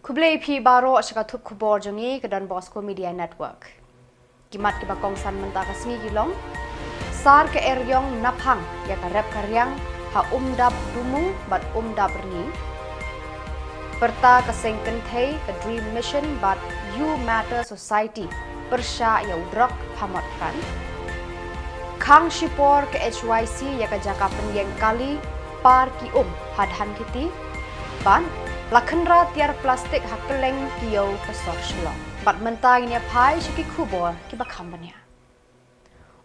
Kublai pi baro syakatuk Khuborjylla ke Donbosco Media Network. Kimat ke bakong san mentaka sini Jyllong. Sar ke eryong naphang ya ka rep karyang ha umdap dumu bat umdap ni. Perta ke sengkentei ke Dream Mission bat You Matter Society persya ya udrak pamat kan. Kang Shipor ke HYC ya ka jaka penyeng kali par ki hadhan kiti. Ban Lakhendra tiar plastik hakeleng kiau kesor Shillong. Bat mentang ini pai syuki Khubor ki bakhambanya.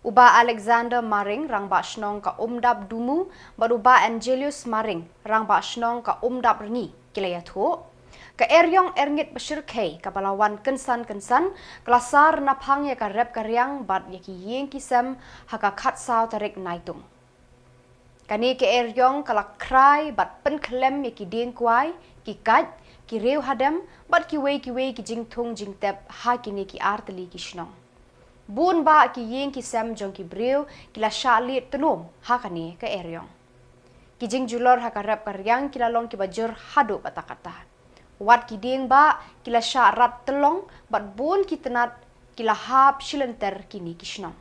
Uba Alexander Maring rang ba shnong ka umdap dumu, bat uba Angelius Maring rang ba shnong ka umdap rengi kilaya thu. Ka eryong erngit besyirkei ka balawan kensan kelasar naphang ya ka rep karyang bat ya ki yeng kisem haka khatsau tarik Naitung. Kani ke eryong kalak krai bat pen klem ya ki ding kwai ki kaj ki reu hadam bat ki wei ki jing thung jing tep ha kini ki arteli ki shnong. Bun ba ki yeng ki sem jong ki breu ki la shali tenum ha kani ke eryong. Ki jing julor ha ka rep karyang ki la long ki bajur hadu batakata. Wat ki ding ba ki la sha rat telong bat bun ki tenat ki la hap shilenter kini ki shnong.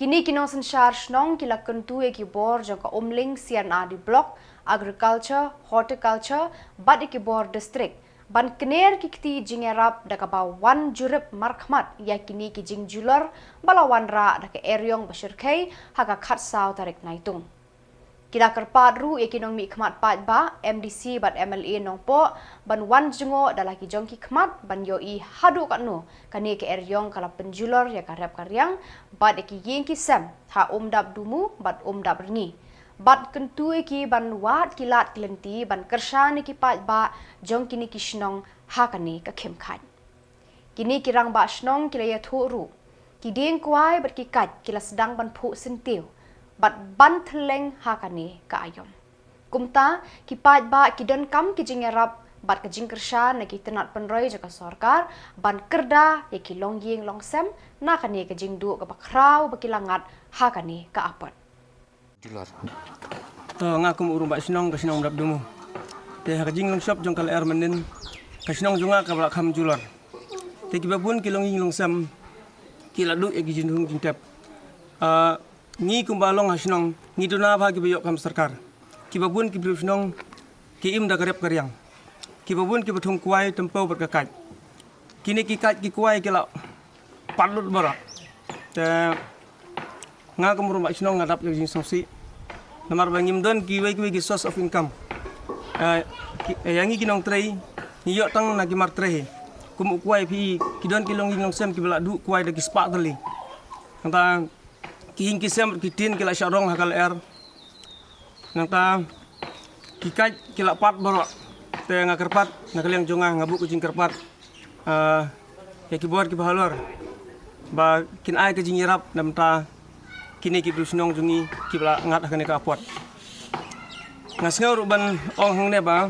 Kini kinong sensyar shnong kila kentu ki bor jong ka umling CNA di blok agriculture horticulture bat ki bor district ban kener ki kti jingerap da ka ba wan jurip markhmat ya kini ki jing julor balawan ra da ka eryong basyirkei ha ka khatsau tarik Naitung. Kila kerpat ru ya kinong mi khmat pat ba MDC bat MLA nong po ban wan jengo da laki jong ki khmat ban yo I hadu kat no kani ke eryong kala penjulor ya ka rep karyang bat ki yeng ki sem ha umdap dumu bat umdap rengi. Bat kentu ki ban wat kilat kelenti ban kersha ni ki pat ba jong kini ki shnong ha kani ka khemkhat. Kini kirang ba shnong kila ya thu ru. Ki ding kwai bat ki kat kila sedang ban phu sentiu. Bat ban theleng ha kani ka ayom. Kumta ki pat ba ki don kam ki jingerap bat ka jing kersha na ki tenat penroi jaka sarkar ban kerda ya ki long yeng long sem na kani ka jing du ka bakrau bakilangat ha kani ka apat. Ngakum urung bak sinong ka sinong mrap dumu. Te ha jing long shop jong kal air menen ka sinong junga ka bak kham julor. Te ki babun ki long yeng long sem ki la du ya ki jin hung jing tep. Ngi kumbalong ha sinong ngi duna ba ki bayok kam sarkar. Ki babun ki bru sinong ki im da karep karyang. Ki babun ki bathung kuai tempau bat ka kaj. Kini ki kaj ki kuai ki la palut bara. Te nga kumurung bak sinong ngadap jing songsi. Namar bangim don ki wei ki source of income. Yangi kinong trei ni yok tang na ki mar trei. Kum kuai pi ki don ki long yeng sem ki bala du kuai da ki spak tali. Nang ki hing ki sem ki tin ki la sharong hakal air. Nang ki kaj ki la pat borok. Te nga kerpat na kaliang jonga ngabu ku jing kerpat. Ya ki bor ki bahalor. Ba kin ai ka jing irap nam ta kini ki brusinong jungi ki bala ngat hakane ka apot. Ngasngau ru ban ong hang ne ba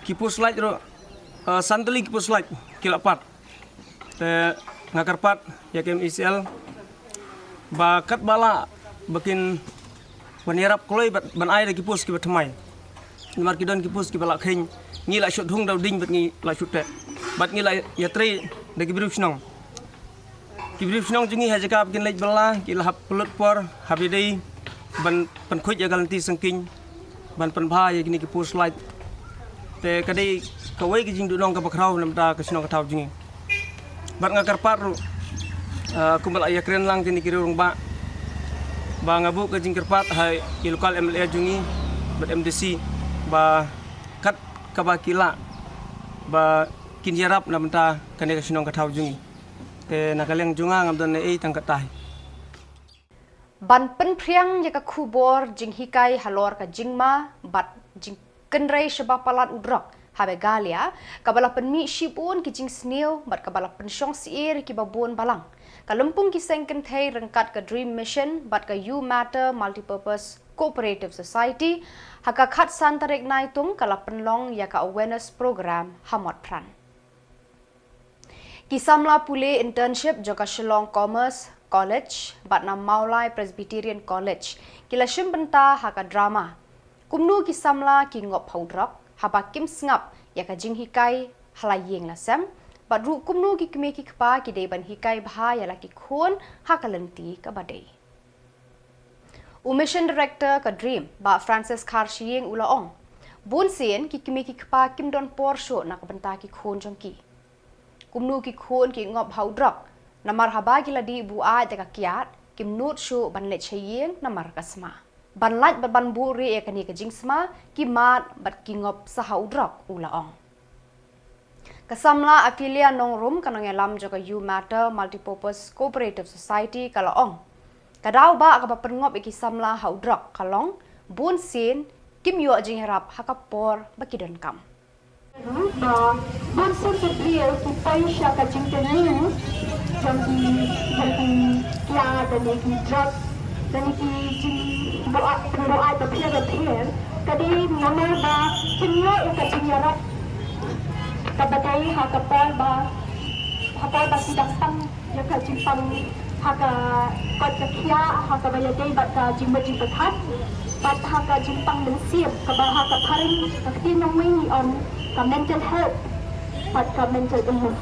ki puslait ru santeli ki puslait ki la pat. Te nga kerpat ya kem ICL ba kat bala bakin wanirap koloi ban ai ki pus ki batmai. Nimar ki don ki pus ki bala kheng ngi la shot hung daw ding bat ngi la shot te. Bat ngi la ya tre de ki brusinong. Ki brusinong jungi ha jaka bakin lej bala ki la hap pulut por habidei ban pan khuj ya galanti sangking ban pan bha ya kini ki pus light. Te kadai kawai ki jing du nong ka bakrau nam ta ka sinong ka thaw jungi. Bat nga karpat ru kumbal ayah keren lang kini kiri urung ba ngabu ke jing kerpat hai ki lokal MLA jungi bat MDC ba kat kabakila ba kinjarap na menta kani ka sinong ka thaw jungi te nakaleng junga ngam don ei tang katai Ban pen priang ya ka Khubor jing hikai halor ka jingma bat jing kenrei shaba palat udrak ha Meghalaya kabala penmi shipun ki jing sneu bat kabala pensyong siir ki babun balang kalumpung ki sengkentei rengkat ke Dream Mission bat ke You Matter Multipurpose Cooperative Society haka khat santarik Naitung kala penlong ya ka awareness program hamot pran. Ki Samla pule internship joka Shillong Commerce College bat na Maulai Presbyterian College kila shimbenta haka drama Kumnu ki Samla ki ngop haudrak haba kim sngap ya ka jing hikai halayeng la sem bat ru kumnu ki kme ki kpa ki dei ban hikai bha ya la ki khon hakalenti ka badei Mission Director ka Dream ba Francis Kharshieng ulaong bun sien ki kme ki kpa kim don porsho na ka benta ki khon jongki kumnu ki khon ki ngop haudrak namar haba ki ladi bu a ja ka kiat kim nut shu ban le cheyeng namar kasma ban laj ban bu ri e kani ka jingsma ki mat bat ki ngop sa haudrak ulaong ka Samla afilia nongrum kanang elam jo ka You Matter Multipurpose Cooperative Society kalaong kadau ba ka pengop iki Samla haudrak kalong bun sin kim yo jing harap hakapor bakidon kam bun sin ke dia ki paisha ka jingteni jambi ya dan ki drug dan ki jing doa ta pia kadi nama ba kinyo ka jing harap kabadai hakapor ba sidang tam ya ka jing pang haka kot ka kia haka bayadai bat ka jing berkat bat haka jing pang mensiap ka ba haka paring ka nong mai on ka mental health bat ka mental illness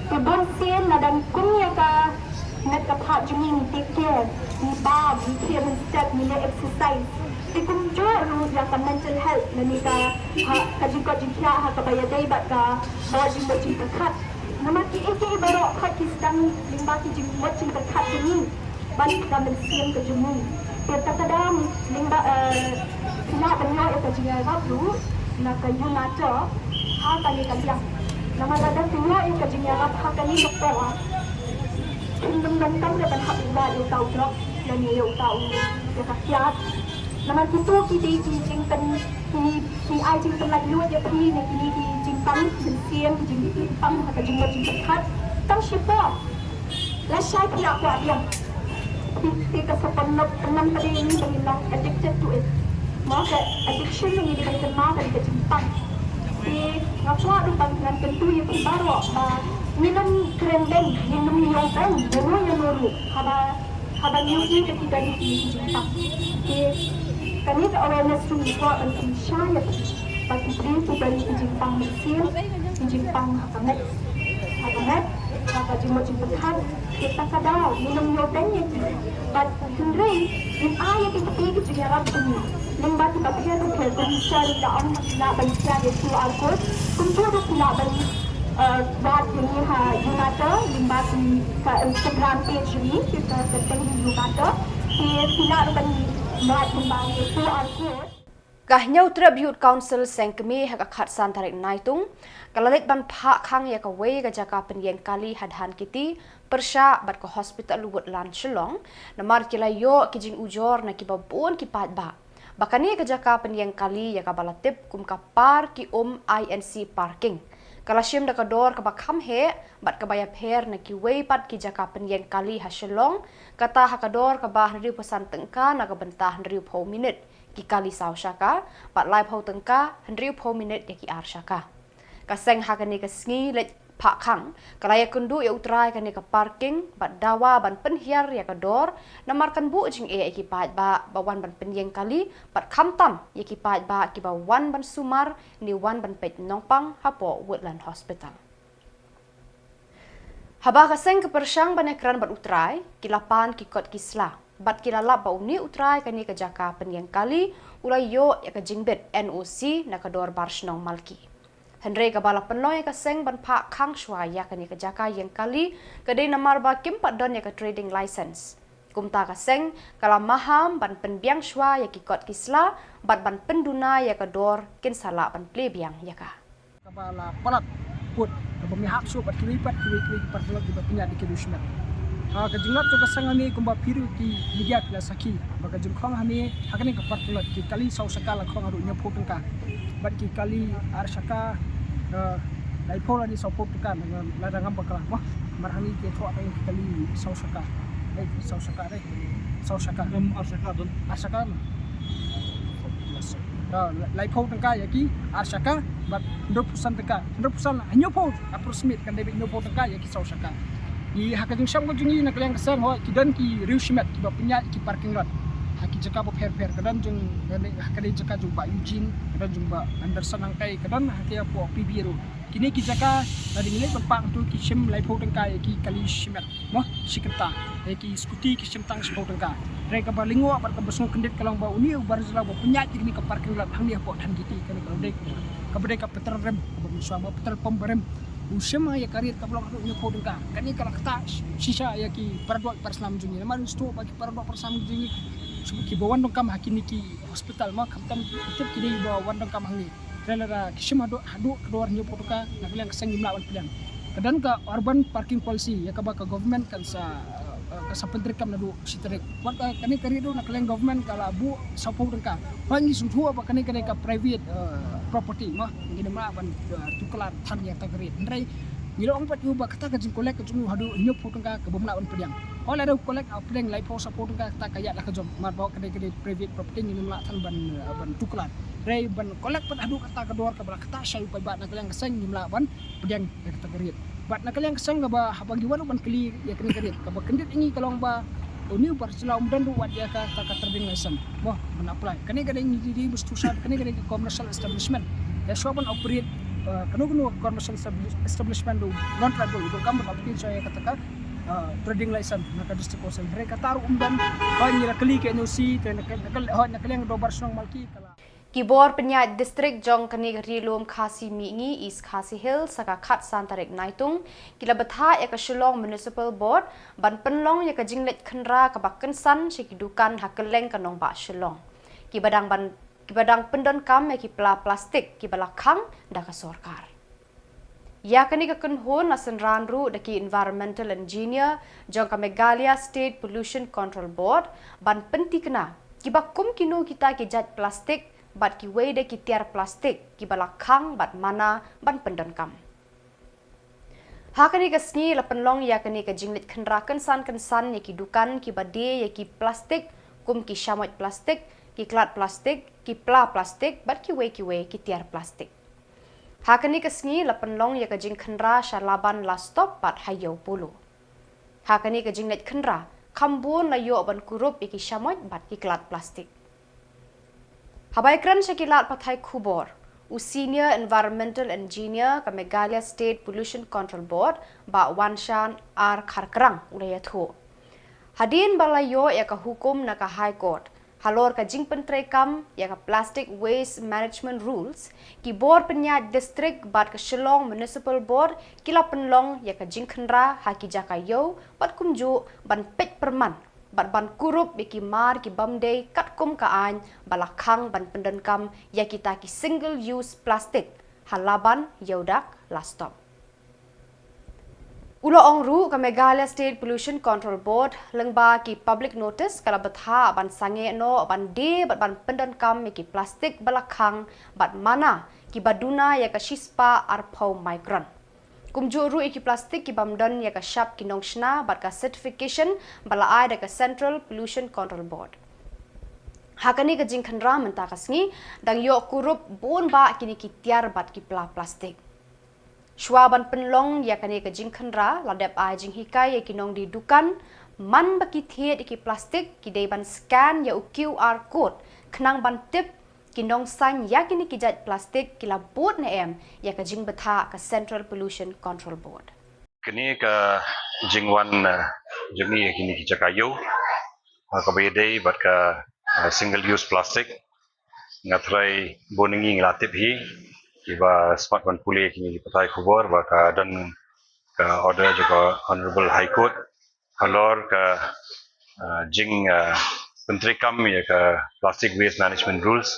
ke bon sien na dan kunya ka net ka pha jing take care ni ba ni care step ni exercise ti kum jo ru ya ka mental health na ni ka ka jing ko jing kia haka bayadai bat ka ba jing berkat nama ki eke baro khat ki sedang limba ki jing wat jing berkat ni ban ka mensiam ke jumu kita kadang limba kena benyo eta jing ya lu na ka You Matter ha ka ni ka yang nama ladang benyo eta jing ya ha ka ni doktor indum dan kam le ban hak ba yu tau drop dan ni yu tau ya ka kiat nama kitu ki di jing kan ki ai jing kan lai lu ya pi ni ki di jing pang mensiam jing pang ha ka jing wat jing berkat tang siapa la sai pia kwa yang kita sepenuh enam kali ini bilang addicted to it. Maka addiction ini dikenal dari kejimpang. Di ngapa lupa dengan tentu yang baru. Minum kerendeng, minum yogeng, minum yang baru. Haba nyuci ketika di kejimpang. Di kami awareness tu juga penting syayat. Bagi diri kita di kejimpang mesin, kejimpang hakanet, haka jimot berkat. Kita kadang minum yogeng yang but Henry in ayah kita pergi ke jalan ini limba kita pergi ke bisa dalam nak baca di QR code kumpul nak bagi buat ini You Matter limba ke Instagram page ini kita ketemu You Matter tidak bagi buat limba QR code Kahnya Tribute Council sengkemi haka khatsan tarik Naitung kalalik ban phak khang ya ka wei ka jaka penyeng kali hadhan kiti persya bat ko hospital luwut lan Shillong namar kila yo kijing ujor na ki babon ki pat ba bakani ka jaka penyeng kali ya ka balatip kum ka par ki INC parking kala shim da ka dor ka bakham he bat ka baya pher na ki wei pat ki jaka penyeng kali ha Shillong kata ha ka dor ka bah riu pesan tengka na ka bentah riu pho minute ki kali saw shaka bat lai pho tengka riu pho minute ya ki ar shaka kaseng hakani ka sngi le phak khang kalaya kundu ya utrai kani ka parking bat dawa ban penhiar ya ka dor namar kan bu jing e ki pat ba wan ban penyeng kali bat khamtam ya ki pat ba ki ba wan ban sumar ni wan ban pet nongpang hapo woodland hospital haba kaseng ka persyang ban ekran bat utrai ki lapan ki kot kisla bat ki lalap ba uni utrai kani ka jaka penyeng kali ulai yo ya ka jingbet NOC na ka dor barshnong malki Henry kabala penloy ka seng ban phak khang shwa ya kani ka jaka yang kali kadai namar ba kim pat don ya ka trading license kumta ka seng kala maham ban penbiang shwa ya ki kot kisla bat ban penduna ya ka dor kin sala ban plebiang ya ka kabala palat put bami hak su pat kilipat kili parlok di bapinya di kedusna ka jingat to ka seng ami kumba piru ki ligat la saki baga jungkhong ami hakani ka parlok ki kali sau sakala khong aru nya photong ka bat ki kali ar saka lai phola di sopok kan la rangam bakala wah marhani ke tho apa kali sau saka sau saka ar saka lai pho tangka ya ki ar saka bat 100% tangka 100% anyo pho approximate kan debi 100% tangka ya ki sau saka i hakajung syam ko jungi nak yang kesang ho ki dan ki riu shimat ki bapinya ki parking lot haki jaka ba per kadan jung hakade jaka jung ba Eugene kadan jung ba Anderson angkai kadan haki apo PB ro kini ki jaka dari nilai pang tu ki sim lai pho tangkai ki kali simet mo siketa ki skuti ki sim tang spho tangka reka ba lingo ba ka basung kendit kalang ba uni bar jela ba punya ni ka parking lot hang ni apo than giti kan ba dek ka bade ka petrol rem ba muswa ba petrol pump rem usema ya karir ka blok ni pho tangka kan ni kala kata sisa ya ki paradok perslam jungi man sto ba ki paradok perslam jungi ki bawan dong kam hakini ki hospital ma kam tam tip ki ba wan dong kam hang ni rela kishim hadu kedua nyu potuka nak bilang keseng jumlah pilihan kedan ka urban parking policy ya ka ba ka government kan sa pentri kam nadu sitrik wat kani kari do nak bilang government kala bu sapo dengka pangi suntua ba kani ka private property mah ngini ma ban tukelar than ya ta kari ndrai milo ong pat yu ba kata ka jing kolek ka jung hadu nyu potuka ka bomna ban pilihan ola do kolek apling lai po sapo dengka ta kaya la ka jom mar ba kani private property ngini ma than ban tukelar Ray ban kolek pat adu kata kedua ka bala kata shay pa ba nakalang kasang nimla ban pedang kata kerit bat nakalang kasang ba habang giwan ban keli ya kini kerit ka ba kendit ini kalong ba uni bar sila umdan do wat ya ka ta terbing lesson boh ban apply kani gading di mustusad kani gading commercial establishment ya so ban operate kanu commercial establishment do non tribal do kam ban operate saya kata trading license naka district council mereka taruh umdan ba ngira keli ke NEHU te nakalang do bar sunong malki kala Khubor penyat distrik jong kani rilum khasi mingi is khasi hill saka khat santarik Naitung kila betha ya ka Shillong municipal board ban penlong ya ka jinglet khenra ka bakken san sikidukan hakeleng kanong ba Shillong ki badang pendon kam ya ki plastik ki balakhang da ka sarkar ya kani ka kunhon asan ranru da ki environmental engineer jong ka Meghalaya State Pollution Control Board ban penti kena ki bakum kinu kita ki jat plastik bat ki wei de ki tiar plastik ki balakhang bat mana ban pendon kam hakani ka sngi la penlong ya kani ka jinglit khenra kan san ya ki dukan ki bade ya ki plastik kum ki shamot plastik ki klat plastik ki pla plastik bat ki wei ki tiar plastik hakani ka sngi la penlong ya ka jing khenra shalaban la stop bat hayo pulu hakani ka jinglit khenra khambun la yo ban kurup ya ki shamot bat ki klat plastik Habaikran Shakilat Pathai Khubor, Senior Environmental Engineer ka Meghalaya State Pollution Control Board, ba Wanshan R. Kharkrang ulayatho. Hadin balayo ya ka hukum na ka High Court, halor ka jing pentrekam ya ka Plastic Waste Management Rules, ki board penyat district bat ka Shillong Municipal Board, kila penlong ya ka jing khenra haki jakayo, bat kumju ban pet perman. Bat ban kurup biki mar ki bamde kat kum ka an balakhang ban pendenkam ya kita ki single use plastic halaban yodak last stop ulo ongru ka Meghalaya State Pollution Control Board lengba ki public notice kala betha ban sange no ban de bat ban pendenkam ki plastic balakhang bat mana ki baduna ya ka shispa arpau micron kumjuru iki plastik ki bamdan ya ka shap ki nongshna bat ka certification bala ai da ka Central Pollution Control Board hakani ka jingkhanra menta kasngi dang yo kurup bon ba kini ki tiar bat ki plastik shwaban penlong ya kani ka jingkhanra ladap ai jinghikai ya ki nong di dukan man ba ki thiet iki plastik ki dei ban scan ya QR code khnang ban tip kinong san ya kini kijat plastik kila board na ya ka jing betha ka Central Pollution Control Board kini ka jingwan jemi kini kijakayo ka bayday bat ka single use plastic ngatrai boningi ngatip hi iba smart one pule kini patai Khubor ba ka dan ka order juga honorable high court halor ka jing pentri kam ya ka plastic waste management rules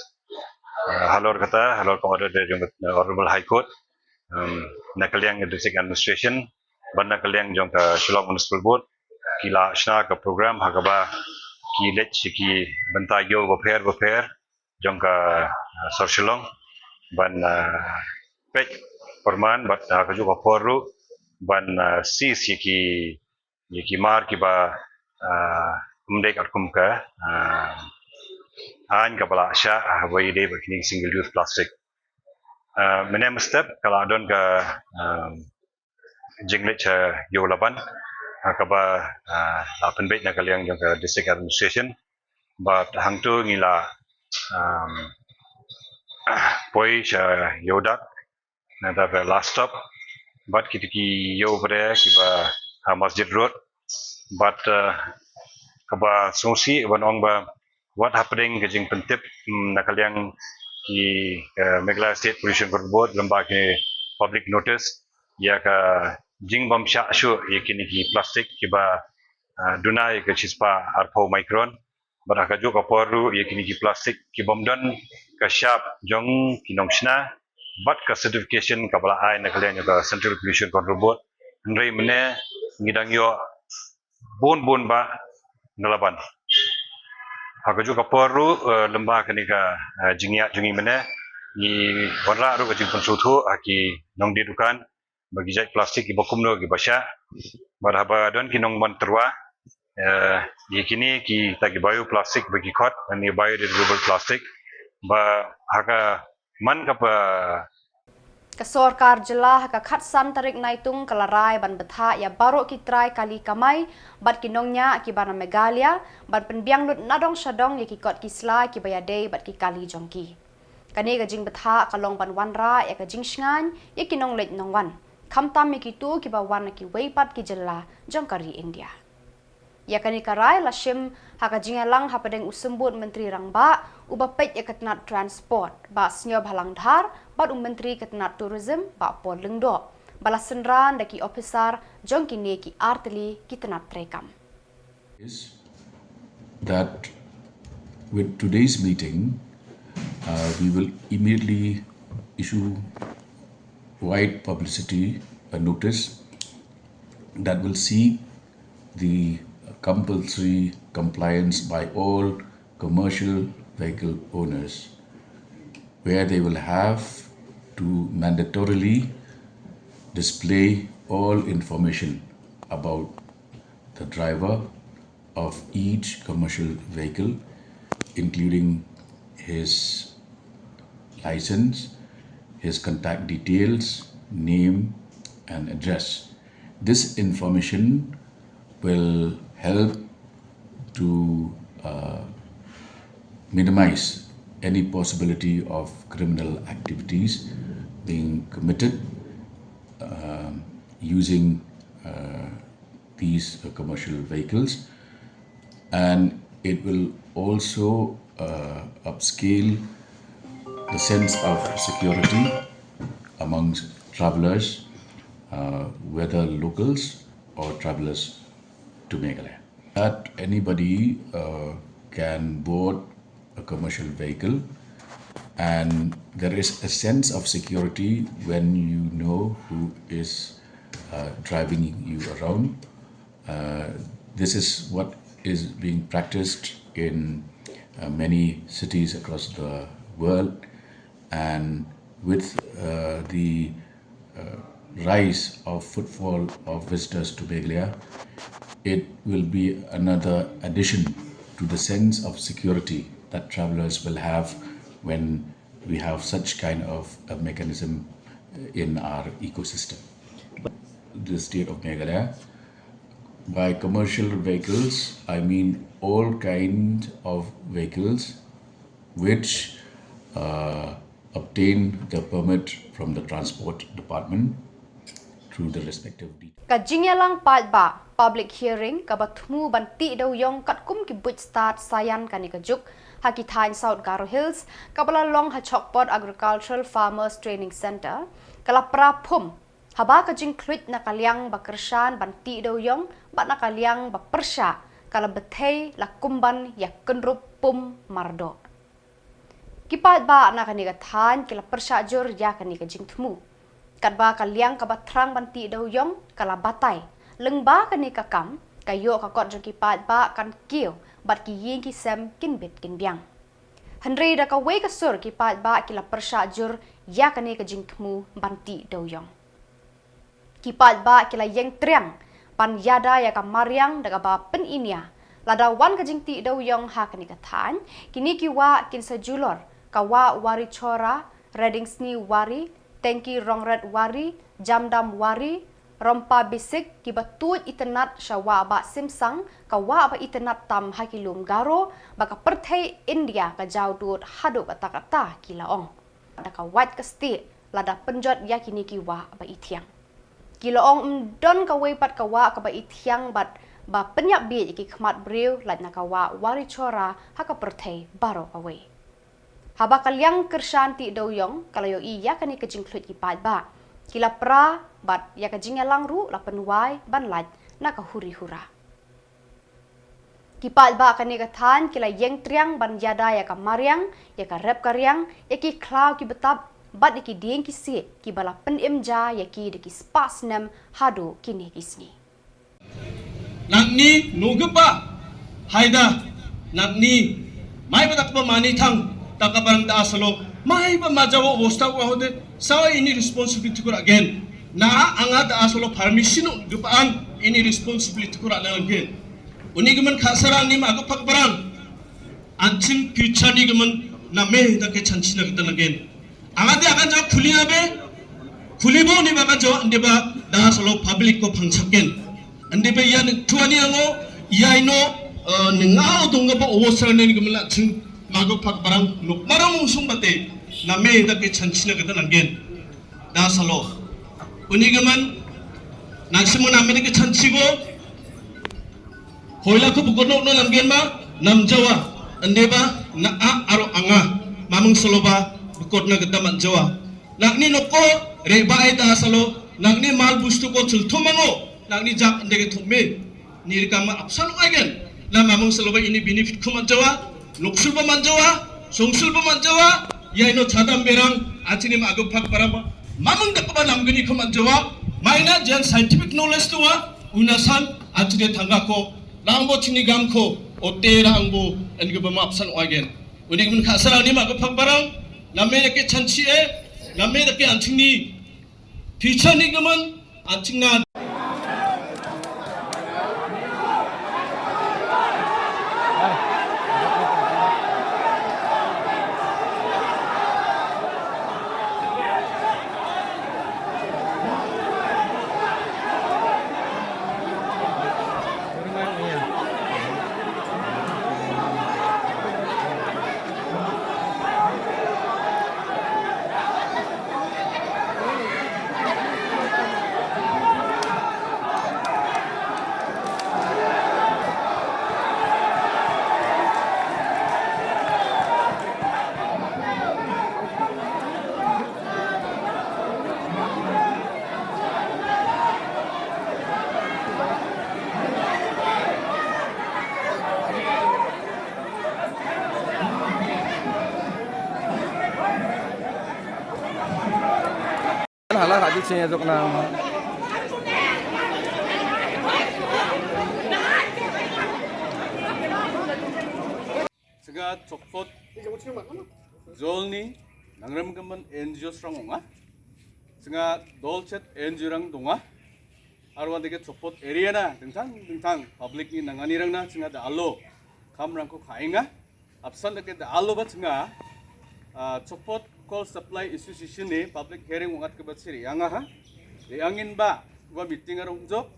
halor ka order dari honorable high court nakaliang district administration ban nakaliang jong ka Shillong municipal board kila shna ka program hagaba ki let ki bentayo baper jong ka Sor Shillong ban pek perman bat ka juga poru ban sis ki mar ki ba umdek atkum ka an ka bala sha habai dei ba kini single use plastic menem step kalau adon ka jinglet cha yo laban ka ba lapan bet na kaliang jong ka district administration but hang tu ngila poi yodak na da last stop but kitiki yo bre kiba masjid road but kaba sungsi banong ba what happening ke jing pentip nakaliang ki Meghalaya State Pollution Control Board lembag ke public notice ya ka jing bam sha shu yakini ki plastic kiba dunai ke chispa arpo micron baraka jo kaporu yakini ki plastic ki bom don ka sharp jong kinongshna but ka certification kabala ai nakaliang ka Central Pollution Control Board nrei mene ngidang yo bon ba nalaban Hakajo kaporu lembah kenika jingya jungi mana ni warna ru kajing konsultu aki nong di dukan bagi jai plastik ibu kumno ki basya barhaba don ki nong manterwa di kini ki tagi bayu plastik bagi kot ni biodegradable plastik ba haka man kapa Kesorkar Jylla haka khatsan tarik Naitung kalarai ban betha ya baru kitrai kali kamai bat kinongnya ki bana Meghalaya ban penbiang lut nadong shadong ya ki kot kisla ki bayadei bat ki kali jongki. Kani ka jing betha kalong ban wanra ya ka jing shngan ya kinong leit nongwan. Kamtam ya ki tu ki ba wan ki weipat ki Jylla jongkari India. Ya kani karai lashim haka jingalang hapadeng usembut menteri rangba ubapet ya ketnat transport ba snyob halang dhar bat menteri ketnat tourism ba pol lengdo balasendran daki officer jongki ne ki arteli kitnat trekam is that with today's meeting we will immediately issue wide publicity a notice that will see the compulsory compliance by all commercial vehicle owners, where they will have to mandatorily display all information about the driver of each commercial vehicle, including his license, his contact details, name and address. This information will help to minimize any possibility of criminal activities being committed using these commercial vehicles, and it will also upscale the sense of security amongst travelers, whether locals or travelers to Meghalaya. That anybody can board a commercial vehicle, and there is a sense of security when you know who is driving you around. This is what is being practiced in many cities across the world, and with the rise of footfall of visitors to Meghalaya, it will be another addition to the sense of security that travelers will have when we have such kind of a mechanism in our ecosystem. The state of Meghalaya, by commercial vehicles, I mean all kinds of vehicles which obtain the permit from the transport department through the respective details. Kajingalang palba public hearing kabatmu banti daw yong katkum ki but start sayan kani kajuk hakitain South Garo Hills kabala long hachokpot agricultural farmers training center kala prapum haba kajing kluit nakaliang bakershan banti daw yong bat nakaliang bapersha kala betei lakumban yakenrup pum mardo kipat ba nakani katan kala persha jur ya kani kajing tmu kadba kaliang kabatrang banti daw yong kala batay lengba kani kakam kayo kakot jong kipat ba kan kiyo bat ki yin ki sem kin bit kin biang Henry da ka wei kasur kipat ba kila persha jur ya kani ka jing tmu banti daw yong kipat ba kila yeng triang pan yada ya ka mariang daga ba pen inia lada wan ka jing ti daw yong ha kani katan kini kiwa kin sajulor kawa wari chora reading sni wari Tengki rongret wari, jamdam wari, rompa bisik kibatut internet syawa ba simsang kawa ba internet tam hakilum garo baka perthai India ka jaudut hadu kata-kata kilaong. Daka white kasti lada penjot yakini kiwa ba ithiang. Kilaong don kawaipat kawa ka ba ithiang bat ba penyak bi ki khmat brew lad nakawa wari chora haka perthai baro away. Haba kalyang kershanti doyong kalayo iya kani kejingklut ki ba. Kila pra bat ya kajingnya langru la penwai ban laj nakahuri hura. Kipat ba kani kathan kila yeng triang ban yada ya ka mariang ya ka rep karyang ya ki klau ki betap bat ki dieng ki si ki bala penemja ya ki de ki spas nem hadu kini kisni. Nakni nugupa haida nakni mai badak pa mani thang takabarang da asalo mai ba majawo bosta ko hode sawa ini responsibility ko again na anga da asalo permission gupaan ini responsibility ko again uni gemen khasara ni ma pak barang anching future ni gemen na me da ke chanchi na gitan again anga de akan jaw khuli abe khuli bo ni ba jaw ande ba da asalo public ko phangchaken ande ba yan tuani ango yaino ningao donga ba owosa ni gemen la ching mago pak barang nuk marang usung bate na me da ke chanchi na gitan again da asalo uni gemen naksimu na me ke chanchi go hoila ko bukono no namgen ma namjawa andeba na a aro anga mamang soloba bukot na gada manjawa nakni noko reba ai ta salo nakni mal bustu ko chultho mango nakni jak andege thume nirkama apsalo again na mamang soloba ini benefit ko manjawa loksulba manjawa songsulba manjawa yaino chadam berang achini mago phak paraba mamang dakba namgani ko manjawa maina jan scientific knowledge tuwa unasan achine thangako langbo chini gamko otera angbo engba mapsan again unik mun khasara ni mago phak barang namme ke chanchi e namme ke anchini future ni gaman anchingna Halah tak cuci jok nang. Segat cokpot zolni nangram gaman NGO strong onga. Segat dolcet NGO rang donga. Arwan deke cokpot area na dengtang public ni nangani rang na segat alo kam rang ko khainga. Absan deke alo bat segat cokpot Coal Supply Association ni public hearing ungat ke batsiri yang ha angin ba gua meeting arong job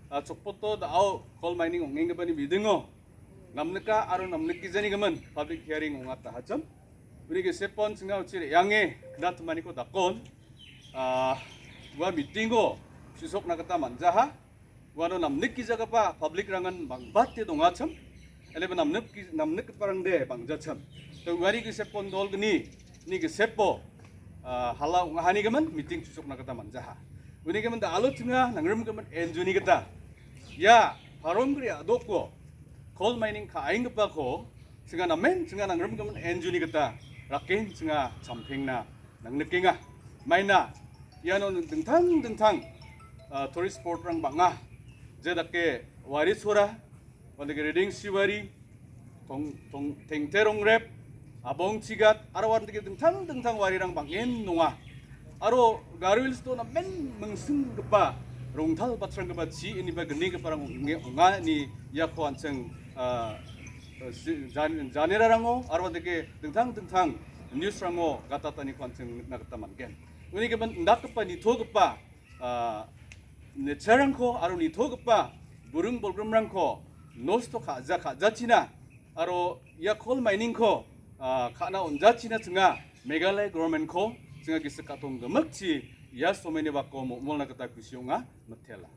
cokpoto da au coal mining ongeng ba ni bidingo namneka aro namneki jani gaman public hearing ungat ta hacham uni ke sepon singa uchiri yange kdat mani ko dakon gua meeting go susok nakata manjaha gua no namneki jaga pa public rangan bangbat te dongacham ele ba namnek parang de bangjacham to gari ke sepon dol gni ni ke sepo hala ngahani gaman meeting susuk nakata manjaha uni gaman da alo tinga nangrem gaman enjuni kata ya parom gri adoko coal mining ka aing pa ko singa namen singa nangrem gaman enjuni kata rakin singa champengna nangnekinga maina yano dengtang tourist spot rang banga jedake wari sura wandake reading siwari tong tengterong rep abong cigat arawan tege dengtang warirang bangin nunga aro garwil sto na men mengsung gepa rongtal batrang gepa ci ini ba geni geparang unga ni yakho anceng janera rango arawan tege dengtang news rango gatatani kwanceng nagata mangen uni geban ndak gepa ni to gepa necerangko aro nitogpa burung bolgrumrangko nosto kajachina aro ya coal mining ko kana onjachina tsenga Meghalaya government ko tsenga gisakatong gamakchi ya somene bako molna kata kusiunga matela.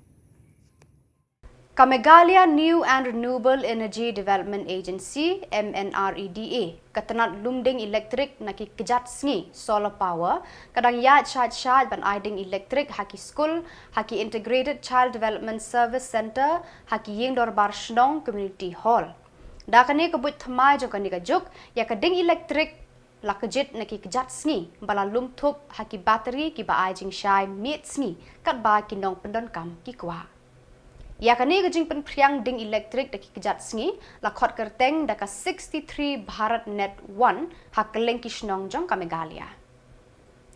Meghalaya New and Renewable Energy Development Agency MNREDA katanat lumding elektrik naki kejat sngi solar power kadang ya charge ban aiding elektrik haki school haki integrated child development service center haki ying dorbar Shillong community hall dakani kebut thamai jokani kajuk ya kading elektrik lakajit naki kejat sngi bala lum thup haki battery ki ba aijing shai mit sngi kat ba kinong pendon kam ki kwa ya kani gajing penpriang ding elektrik daki kejat sngi lakhot kerteng daka 63 Bharat Net 1 hakeleng kishnong jong ka Meghalaya.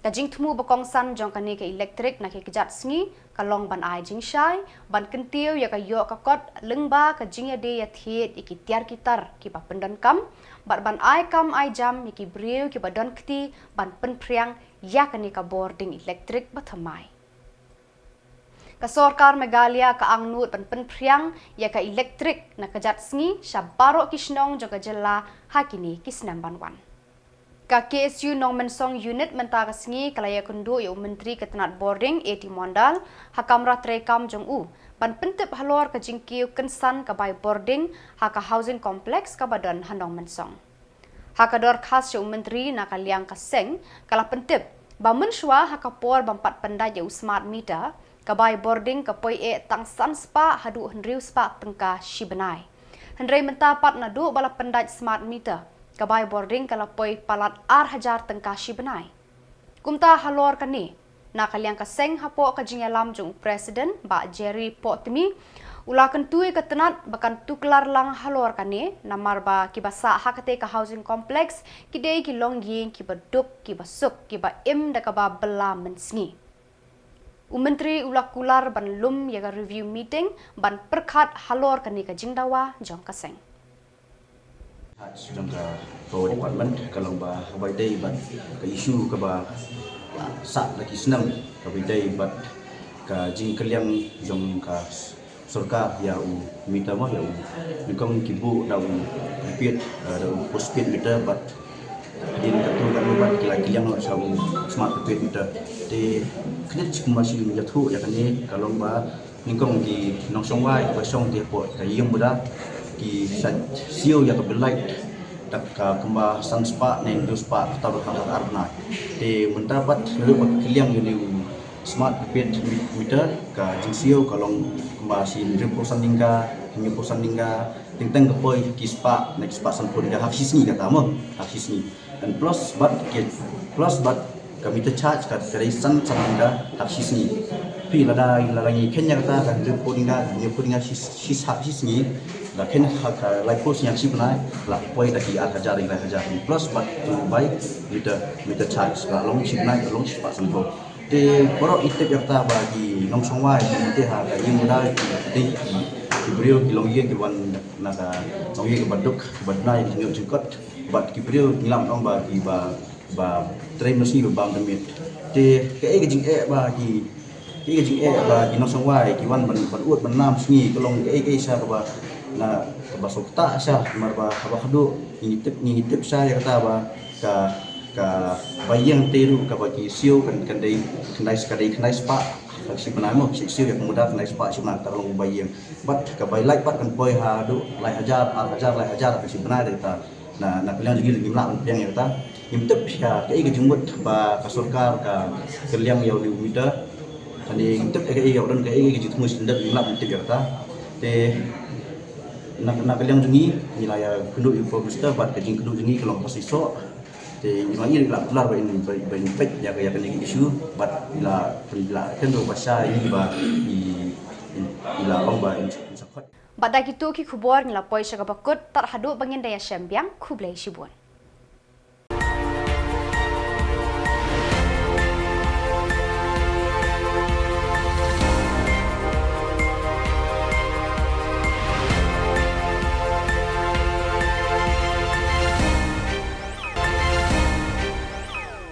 Gajing temu bakongsan jong kani ke elektrik naki kejat sngi kalong ban ai jing shai ban kentiu ya ka yo ka kot lengba ka jing ya de ya thiet iki tiar kitar ki ba pendon kam ban ai kam ai jam iki breu ki ba don kti ban penpriang ya kani ka boarding elektrik bathamai. Kasorkar Meghalaya ka angnut penpriang ya ka elektrik na kejat sngi syabaro kisnong juga Jylla hakini kisnam banwan. Ka KSU nong mensong unit mentara sngi kalaya kundu ya menteri ketenat boarding eti mondal hakamra trekam jong u ban pentip halor ka jingkiu kensan ka bai boarding haka housing complex ka badan hanong mensong. Hakador khas ya menteri na kaliang ka seng kala pentip ba menshwa hakapor bampat pendai ya smart meter kabai boarding kapoi tang san spa hadu hendriu spa tengka shibenai. Hendrei mentapat na du bala pendaj smart meter. Kabai boarding kalapoi palat hajar tengka shibenai. Kumta halor kani. Na kaliang kaseng hapo ka jingalam jung presiden ba Jerry Potmi ulakan tui ketenat bakan tuklar lang halor kani namar ba kibasa hakate ka housing complex kidei ki longying kibaduk kibasuk kiba im dakaba bela mensngi. Menteri ulak kular ban lum yaga review meeting ban perkat halor kani ka jingdawa jong kaseng. Jong ka power department kalau ba habai dai ban ka isu ka ba sa lagi senang habai dai ban ka jing kaliang jong ka सरकार या मीटर में या निकम किबु dah repeat postpaid meter but din katu kan buat kilang nak sabu smart prepaid meter di kena cuma masih menjatuh ya kan ni kalau ba nikom di nongsong wai pasong dia pot kayung muda di siu ya ke belai tak kemba sang spa neng dus spa atau hal arna di mendapat lalu kilang yang smart prepaid meter ka jingsio kalong masih reposan tingga tentang kepoi kispa next pasan pun dah haksis ni kata mo haksis ni and plus but kami tercharge kat dari san tingga haksis ni pi lada lagi kenya kata kan reposan haksis ni la ken hak like post yang sipnai la poi lagi 1000 plus but to buy meter charge kalong sipnai kalong pasan pun di borok itip yang ta bagi nongsong wai di ha ka yim muda di brio kilong yen ki wan naga nong yen baduk badnai ki ngeu jengkot bat ki brio nilam ong bagi ba train mesin ba demit di ke jing bagi nongsong wai ki wan ban ut ban nam sngi kolong ke sa ba na ba sokta sa mar ba hadu ni tip sa ya ta ba ka bayang teru ka bagi siu kan dai kendai spa si penamo siu yang mudah kendai spa si nak tolong bayang bat ka bai like bat kan poi ha du lai hajar ka si benar ta na kalian juga lagi melak yang ya ta im tep ya ke jumut ba ka sarkar ka kalian yang di meter ani im tep ke orang ke jitu standar melak tep ya ta te nak kalian jungi nilai penduk info booster bat ke jing penduk jungi kalau pasti so ini kelar benefit ya kan isu but bila kendo bahasa ini ila long ba Badak itu ki Khubor ngila poi syaka bakut tar hadu bangin daya syambiang Khublai Shibun.